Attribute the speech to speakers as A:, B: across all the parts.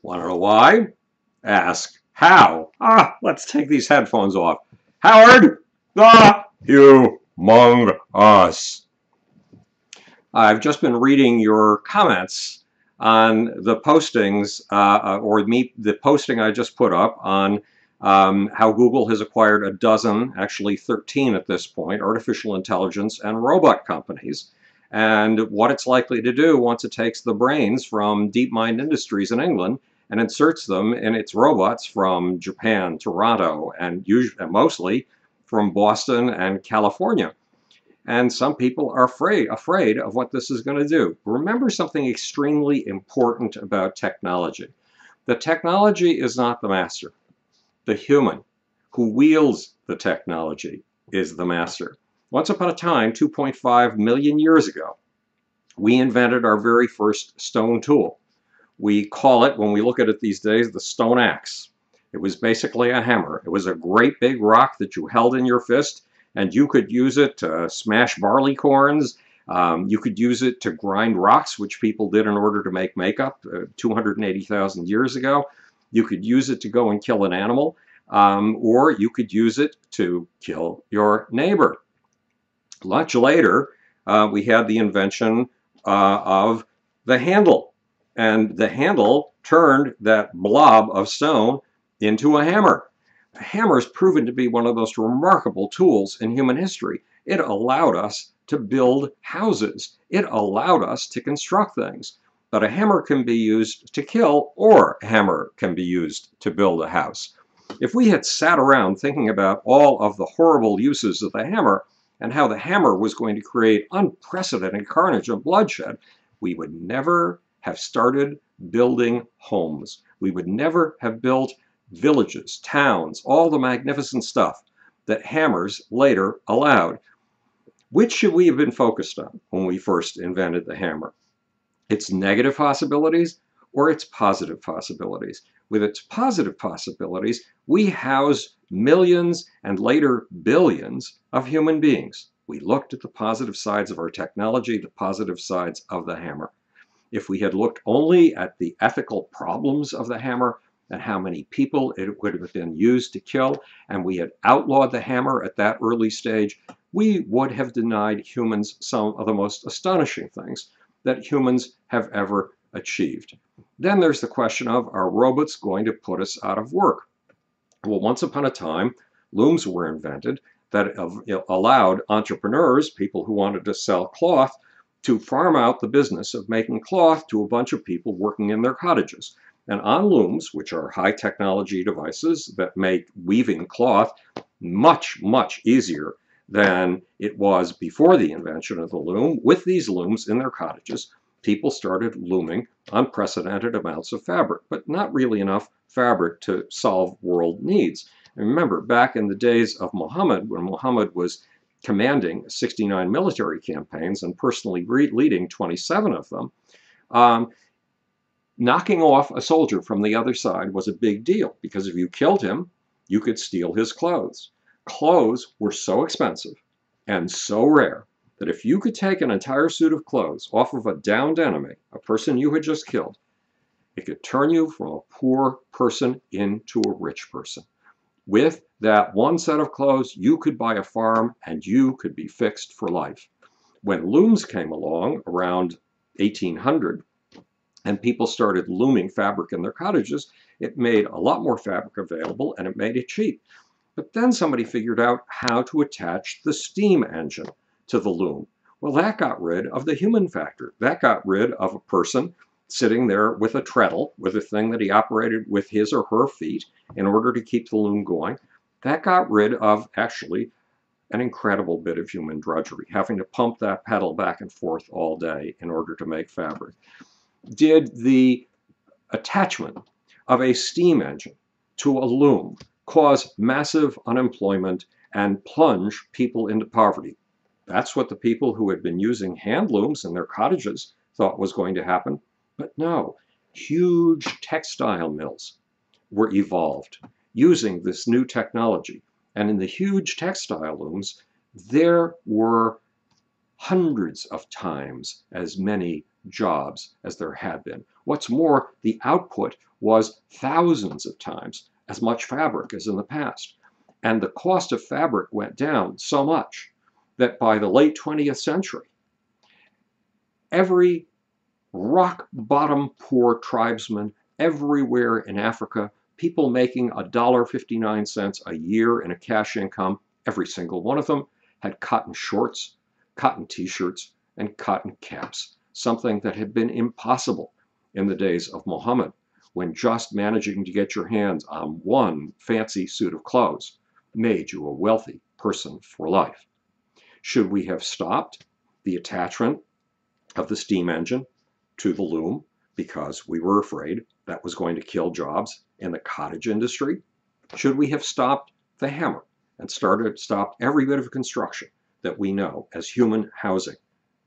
A: Want to know why? Ask how. Let's take these headphones off. Howard! Humongous. I've just been reading your comments on the postings, the posting I just put up on how Google has acquired a dozen, actually 13 at this point, artificial intelligence and robot companies, and what it's likely to do once it takes the brains from DeepMind Industries in England and inserts them in its robots from Japan, Toronto, and mostly from Boston and California. And some people are afraid of what this is going to do. Remember something extremely important about technology. The technology is not the master. The human who wields the technology is the master. Once upon a time, 2.5 million years ago, we invented our very first stone tool. We call it, when we look at it these days, the stone axe. It was basically a hammer. It was a great big rock that you held in your fist, and you could use it to smash barley corns. You could use it to grind rocks, which people did in order to make makeup 280,000 years ago. You could use it to go and kill an animal, or you could use it to kill your neighbor. Much later, we had the invention of the handle, and the handle turned that blob of stone into a hammer. A hammer has proven to be one of the most remarkable tools in human history. It allowed us to build houses. It allowed us to construct things. But a hammer can be used to kill, or a hammer can be used to build a house. If we had sat around thinking about all of the horrible uses of the hammer and how the hammer was going to create unprecedented carnage and bloodshed, we would never have started building homes. We would never have built villages, towns, all the magnificent stuff that hammers later allowed. Which should we have been focused on when we first invented the hammer? Its negative possibilities or its positive possibilities? With its positive possibilities, we house millions and later billions of human beings. We looked at the positive sides of our technology, the positive sides of the hammer. If we had looked only at the ethical problems of the hammer and how many people it would have been used to kill, and we had outlawed the hammer at that early stage, we would have denied humans some of the most astonishing things that humans have ever achieved. Then there's the question of, are robots going to put us out of work? Well, once upon a time, looms were invented that allowed entrepreneurs, people who wanted to sell cloth, to farm out the business of making cloth to a bunch of people working in their cottages. And on looms, which are high technology devices that make weaving cloth much, much easier than it was before the invention of the loom, with these looms in their cottages, people started looming unprecedented amounts of fabric, but not really enough fabric to solve world needs. And remember, back in the days of Muhammad, when Muhammad was commanding 69 military campaigns and personally leading 27 of them, knocking off a soldier from the other side was a big deal, because if you killed him, you could steal his clothes. Clothes were so expensive and so rare that if you could take an entire suit of clothes off of a downed enemy, a person you had just killed, it could turn you from a poor person into a rich person. With that one set of clothes, you could buy a farm and you could be fixed for life. When looms came along around 1800, and people started looming fabric in their cottages, it made a lot more fabric available and it made it cheap. But then somebody figured out how to attach the steam engine to the loom. Well, that got rid of the human factor. That got rid of a person sitting there with a treadle, with a thing that he operated with his or her feet in order to keep the loom going. That got rid of actually an incredible bit of human drudgery, having to pump that pedal back and forth all day in order to make fabric. Did the attachment of a steam engine to a loom cause massive unemployment and plunge people into poverty? That's what the people who had been using hand looms in their cottages thought was going to happen. But no, huge textile mills were evolved using this new technology. And in the huge textile looms, there were hundreds of times as many jobs as there had been. What's more, the output was thousands of times as much fabric as in the past. And the cost of fabric went down so much that by the late 20th century, every rock bottom poor tribesman everywhere in Africa, people making $1.59 a year in a cash income, every single one of them had cotton shorts, cotton t-shirts, and cotton caps, something that had been impossible in the days of Muhammad, when just managing to get your hands on one fancy suit of clothes made you a wealthy person for life. Should we have stopped the attachment of the steam engine to the loom because we were afraid that was going to kill jobs in the cottage industry? Should we have stopped the hammer and stopped every bit of construction that we know as human housing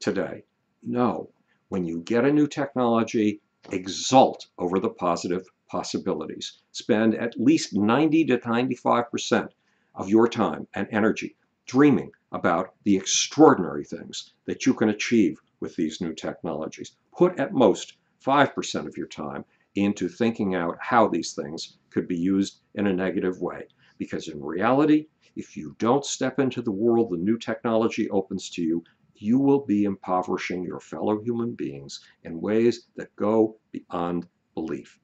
A: today? No. When you get a new technology, exult over the positive possibilities. Spend at least 90 to 95% of your time and energy dreaming about the extraordinary things that you can achieve with these new technologies. Put at most 5% of your time into thinking out how these things could be used in a negative way. Because in reality, if you don't step into the world the new technology opens to you, you will be impoverishing your fellow human beings in ways that go beyond belief.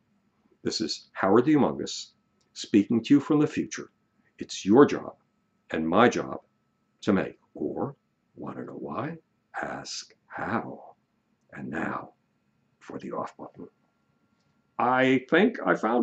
A: This is Howard the Humongous speaking to you from the future. It's your job and my job to make. Or, want to know why? Ask how. And now for the off button. I think I found